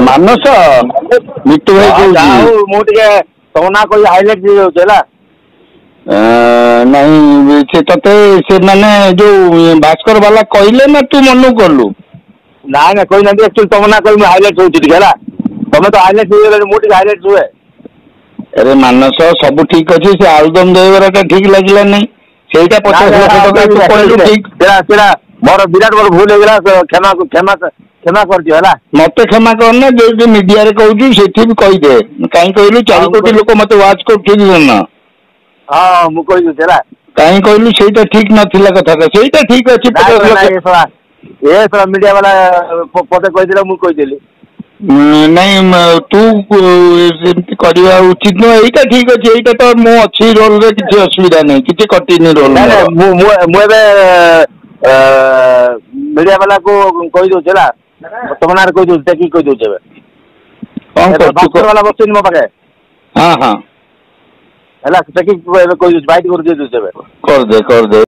ମାନସ ମିଟୁ ଭାଇ କହୁଛି। ମୁଁ ଟିକେ ତମ ନା କହି ହାଇଲାଇଟ୍ ହେଇଯାଉଛି ହେଲା। ନାଇଁ ସେ ତତେ ସେମାନେ ଯୋଉ ଭାସ୍କର ବାଲା କହିଲେ ନା ତୁ ମନକୁ କଲୁ? ନାଇଁ ନାଇଁ କହିନାହାନ୍ତି, ଆକ୍ଚୁଆଲି ତମ ନା କହି ମୁଁ ହାଇଲାଇଟ୍ ହଉଛି ଟିକେ ହେଲା। ତମେ ତ ହାଇଲାଇଟ୍ ହେଇଗଲାଣି, ମୁଁ ଟିକେ ହାଇଲାଇଟ୍ ହୁଏ। ଆରେ ମାନସ ସବୁ ଠିକ ଅଛି, ସେ ଆଳୁଦମ ଦହିବରାଟା ଠିକ ଲାଗିଲା ନାହିଁ, ସେଇଟା 50,00,000 ଟଙ୍କା ତୁ କହିଲୁ ଠିକ। ସେଟା ମୋର ବିରାଟ ବଡ ଭୁଲ ହେଇଗଲା, କ୍ଷମା କରିଦିଅ ହେଲା। ମତେ କ୍ଷମା କରନା, ଯୋଉଠି ମିଡିଆରେ କହୁଛୁ ସେଠି ବି କହିଦେ। କାହିଁ କହିଲୁ 4 କୋଟି ଲୋକ ମତେ ୱାଚ୍ କରୁଛନ୍ତି ନା। ହଁ ମୁଁ କହିଦଉଛି ହେଲା। କାହିଁ କହିଲୁ ସେଇଟା ଠିକ ନଥିଲା କଥାଟା, ସେଇଟା ଠିକ ଅଛି। 50,00,000 ମିଡିଆ ବାଲା ପଦେ କହିଦେଲେ ମୁଁ କହିଦେଲି। ନାଇଁ ତୁ ସେମିତି କରିବା ଉଚିତ ନୁହଁ, ଏଇଟା ଠିକ ଅଛି, ଏଇଟା ତ ମୁଁ ଅଛି ରୋଲରେ, କିଛି ଅସୁବିଧା ନାହିଁ, କିଛି କଟିନି ରୋଲ। ନାଇଁ ନାଇଁ ମୁଁ ଏବେ ମିଡିଆ ବାଲାକୁ କହିଦଉଛି ହେଲା, ତମ ନାଁରେ କହିଦଉଛି, ଦେଖିକି କହିଦଉଛି ଏବେ। କଣ ଭାସ୍କର ବାଲା ବସୁଛନ୍ତି ମୋ ପାଖେ। ହଁ ହଁ ହେଲା ଦେଖିକି ଏବେ କହିଦଉଛି, ବାଇଟ୍ କରି ଦେଇଦଉଛି ଏବେ। କରିଦେ।